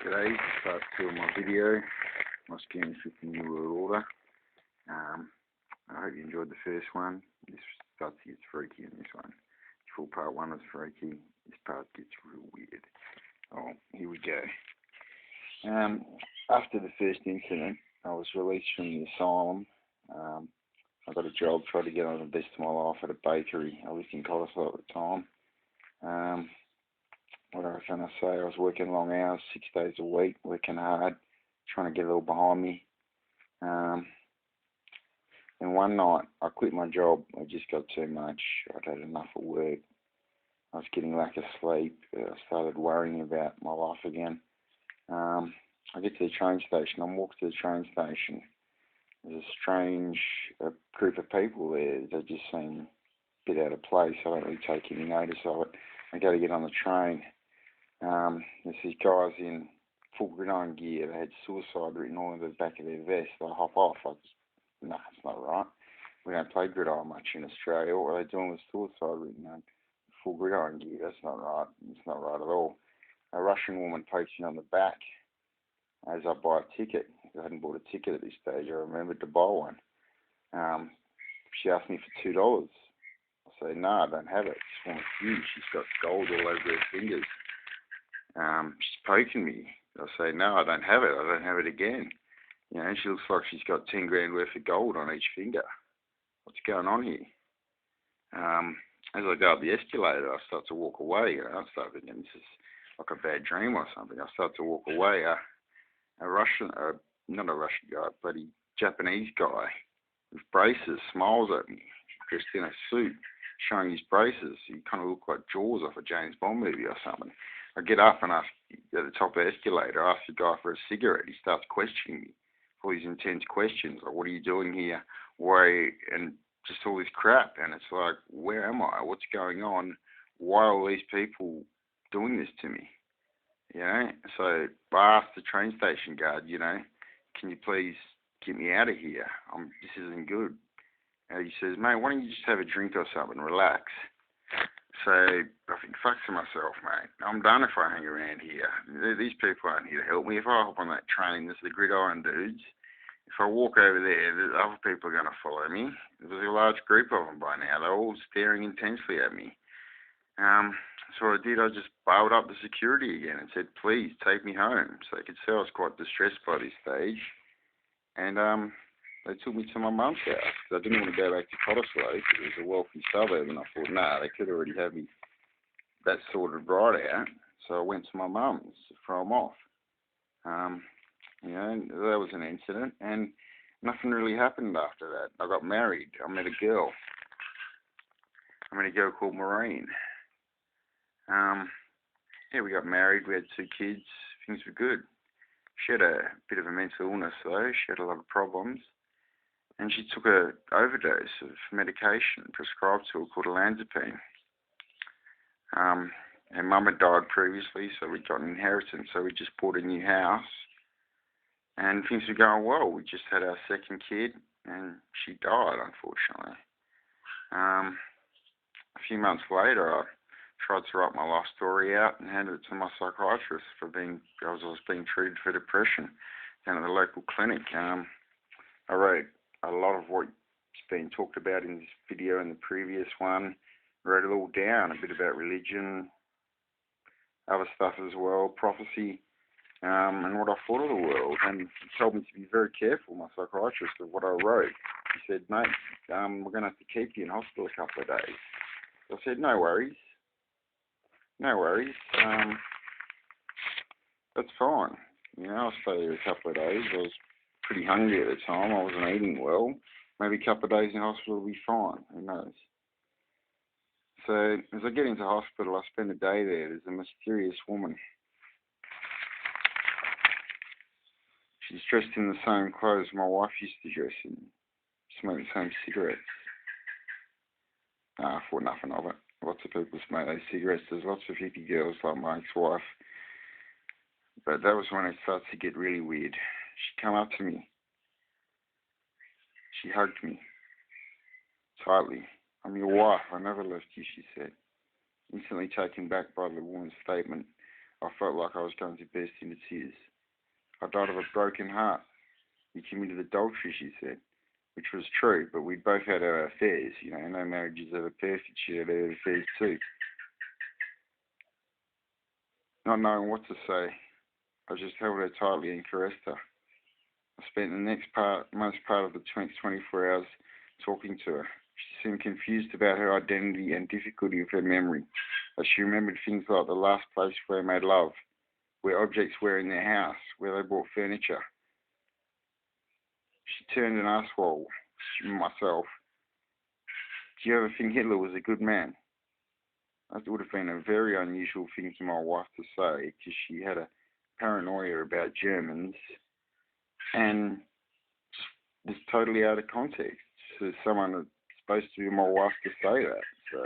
G'day, part 2 of my video, my skirmish with the New World Order. I hope you enjoyed the first one. This starts to get freaky in this one. Full part 1 was freaky, this part gets real weird. Oh, here we go. After the first incident, I was released from the asylum. I got a job, tried to get on the best of my life at a bakery. I lived in Cottesloe at the time. What else can I say? I was working long hours, 6 days a week, working hard, trying to get it all behind me. And one night, I quit my job. I just got too much. I'd had enough of work. I was getting lack of sleep. I started worrying about my life again. I get to the train station. I'm walking to the train station. There's a strange group of people there. They just seem a bit out of place. I don't really take any notice of it. I go to get on the train. There's these guys in full gridiron gear. They had suicide written all over the back of their vest. I hop off. No, it's not right. We don't play gridiron much in Australia. What are they doing with suicide written on full gridiron gear? That's not right. It's not right at all. A Russian woman pokes me on the back as I buy a ticket. I hadn't bought a ticket at this stage. I remembered to buy one. She asked me for $2. I say, no, I don't have it. This woman's huge. She's got gold all over her fingers. She's poking me. I say, no, I don't have it. I don't have it again. You know, she looks like she's got 10 grand worth of gold on each finger. What's going on here? As I go up the escalator, I start to walk away. You know, I start thinking this is like a bad dream or something. I start to walk away. A Russian, not a Russian guy, but a Japanese guy with braces smiles at me, dressed in a suit, showing his braces. He kind of looked like Jaws off a James Bond movie or something. I get up and ask, at the top of the escalator, I ask the guy for a cigarette. He starts questioning me, all these intense questions, like, what are you doing here? Why? And just all this crap. And it's like, where am I? What's going on? Why are all these people doing this to me? You know? So I asked the train station guard, you know, can you please get me out of here? This isn't good. And he says, mate, why don't you just have a drink or something, relax. So I think, fuck to myself, mate. I'm done if I hang around here. These people aren't here to help me. If I hop on that train, there's the gridiron dudes. If I walk over there, the other people are going to follow me. There's a large group of them by now. They're all staring intensely at me. So what I did, I just bailed up the security again and said, please, take me home. So they could see I was quite distressed by this stage. And they took me to my mum's house. I didn't want to go back to Cottesloe because it was a wealthy suburb, and I thought, nah, they could already have me that sorted right out. So I went to my mum's to throw them off. You know, that was an incident, and nothing really happened after that. I got married. I met a girl. Called Maureen. Yeah, we got married. We had 2 kids. Things were good. She had a bit of a mental illness, though. She had a lot of problems. And she took an overdose of medication prescribed to her called olanzapine. Her mum had died previously, so we got an inheritance. So we just bought a new house. And things were going well. We just had our second kid, and she died, unfortunately. A few months later, I tried to write my life story out and handed it to my psychiatrist I was being treated for depression down at the local clinic. I wrote a lot of what's been talked about in this video and the previous one. I wrote it all down, a bit about religion, other stuff as well, prophecy, and what I thought of the world. And he told me to be very careful, my psychiatrist, of what I wrote. He said, mate, we're going to have to keep you in hospital a couple of days. So I said, no worries. No worries. That's fine. You know, I'll stay there a couple of days. I was pretty hungry at the time. I wasn't eating well. Maybe a couple of days in hospital will be fine. Who knows? So as I get into hospital, I spend a day there. There's a mysterious woman. She's dressed in the same clothes my wife used to dress in. Smoke the same cigarettes. I thought nothing of it. Lots of people smoke those cigarettes. There's lots of hippie girls like my ex-wife. But that was when it started to get really weird. She came up to me. She hugged me tightly. I'm your wife. I never left you, she said. Instantly taken back by the woman's statement, I felt like I was going to burst into tears. I died of a broken heart. You committed adultery, she said, which was true, but we'd both had our affairs. No marriage is ever perfect. She had her affairs too. Not knowing what to say, I just held her tightly and caressed her. I spent the most part of the next 24 hours talking to her. She seemed confused about her identity and difficulty of her memory, as she remembered things like the last place where they made love, where objects were in their house, where they bought furniture. She turned and asked myself, do you ever think Hitler was a good man? That would have been a very unusual thing for my wife to say, because she had a paranoia about Germans and was totally out of context. So someone that's supposed to be my wife to say that. So,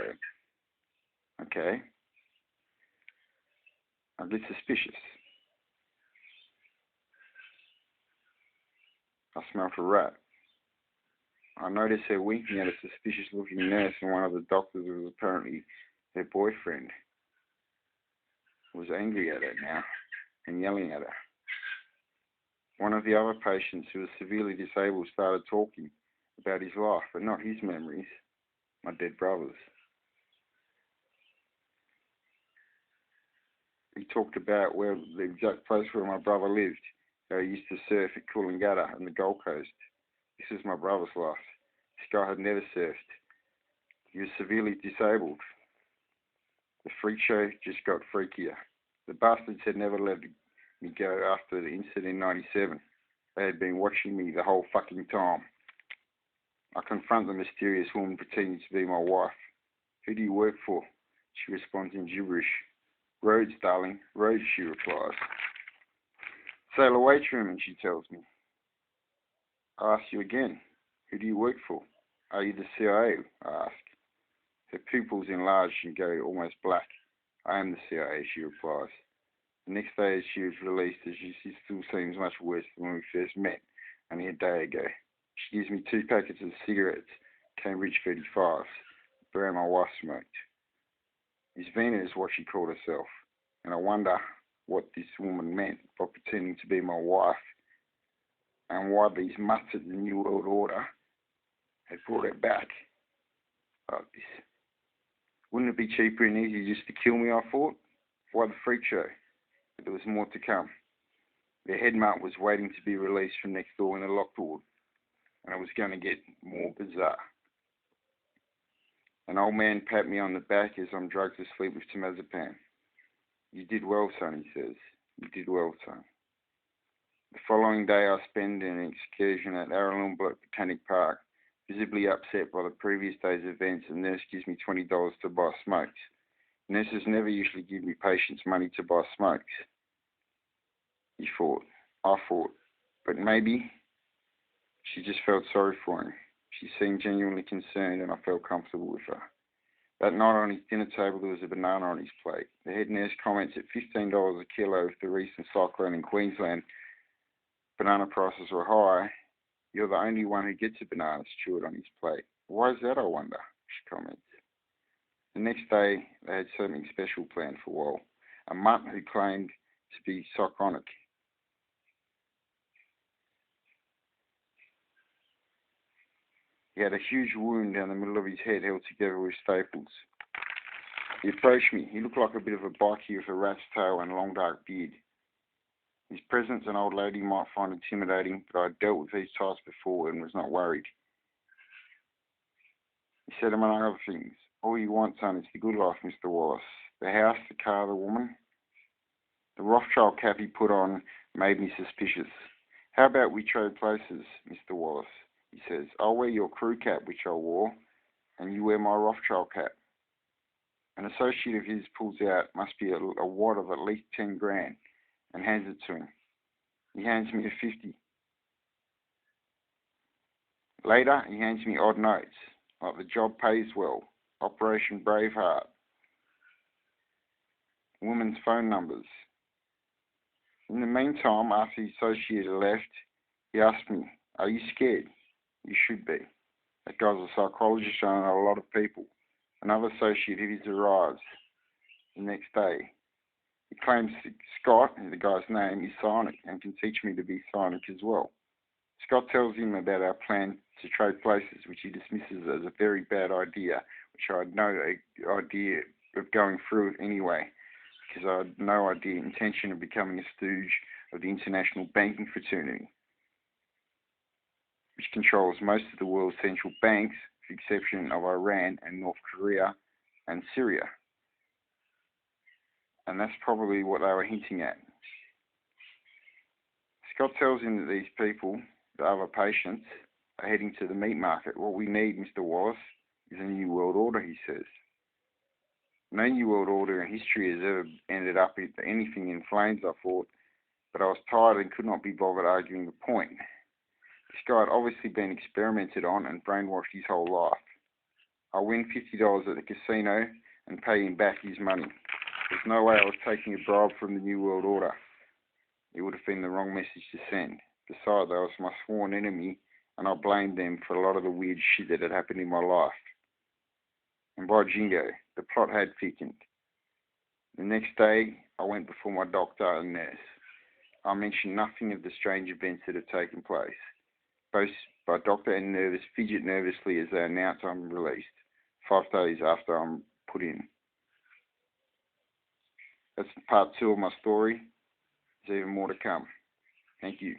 okay. I get suspicious. I smelt a rat. I noticed her winking at a suspicious-looking nurse, and one of the doctors was apparently her boyfriend. Was angry at her now and yelling at her. One of the other patients, who was severely disabled, started talking about his life, but not his memories, my dead brother's. He talked about the exact place where my brother lived, how he used to surf at Coolangatta on the Gold Coast. This is my brother's life. This guy had never surfed. He was severely disabled. The freak show just got freakier. The bastards had never let me go after the incident in '97. They had been watching me the whole fucking time. I confront the mysterious woman pretending to be my wife. Who do you work for? She responds in gibberish. Rhodes, darling. Rhodes, she replies. Sailor Waitrim, she tells me. I ask you again. Who do you work for? Are you the CIA? I ask. Her pupils enlarge and go almost black. I am the CIA, she replies. The next day she was released, as she still seems much worse than when we first met, only a day ago. She gives me 2 packets of cigarettes, Cambridge 35s, the brand my wife smoked. Miss Vena is what she called herself, and I wonder what this woman meant by pretending to be my wife, and why these mutts at the New World Order had brought her back like this. Wouldn't it be cheaper and easier just to kill me, I thought? Why the freak show? But there was more to come. Their head mart was waiting to be released from next door in a locked ward, and it was going to get more bizarre. An old man pat me on the back as I'm drugged to sleep with temazepam. You did well, son, he says. You did well, son. The following day I spend an excursion at Aralumba Botanic Park, visibly upset by the previous day's events, and the nurse gives me $20 to buy smokes. Nurses never usually give me patients money to buy smokes. I thought, but maybe she just felt sorry for him. She seemed genuinely concerned, and I felt comfortable with her. That night on his dinner table there was a banana on his plate. The head nurse comments at $15 a kilo with the recent cyclone in Queensland. Banana prices were high. You're the only one who gets a banana stewed on his plate. Why is that, I wonder, she comments. The next day, they had something special planned for Wal, a mutt who claimed to be psychonic. He had a huge wound down the middle of his head held together with staples. He approached me. He looked like a bit of a bikie with a rat's tail and a long dark beard. His presence an old lady might find intimidating, but I had dealt with these types before and was not worried. He said, among other things, all you want, son, is the good life, Mr. Wallace. The house, the car, the woman. The Rothschild cap he put on made me suspicious. How about we trade places, Mr. Wallace? He says, I'll wear your crew cap, which I wore, and you wear my Rothschild cap. An associate of his pulls out, must be a wad of at least 10 grand, and hands it to him. He hands me a 50. Later, he hands me odd notes, like the job pays well, Operation Braveheart, women's phone numbers. In the meantime, after the associate had left, he asked me, are you scared? You should be. That guy's a psychologist on a lot of people. Another associate of his arrives the next day. He claims Scott, the guy's name, is psionic and can teach me to be psionic as well. Scott tells him about our plan to trade places, which he dismisses as a very bad idea, which I had no idea of going through it anyway, because I had no intention of becoming a stooge of the international banking fraternity, which controls most of the world's central banks, with the exception of Iran and North Korea and Syria. And that's probably what they were hinting at. Scott tells him that these people, the other patients, are heading to the meat market. What we need, Mr. Wallace, is a new world order, he says. No new world order in history has ever ended up in anything in flames, I thought, but I was tired and could not be bothered arguing the point. This guy had obviously been experimented on and brainwashed his whole life. I win $50 at the casino and pay him back his money. There's no way I was taking a bribe from the New World Order. It would have been the wrong message to send. Besides, they was my sworn enemy, and I blamed them for a lot of the weird shit that had happened in my life. And by jingo, the plot had thickened. The next day, I went before my doctor and nurse. I mentioned nothing of the strange events that had taken place. Both my doctor and nurse fidget nervously as they announce I'm released, 5 days after I'm put in. That's part 2 of my story. There's even more to come. Thank you.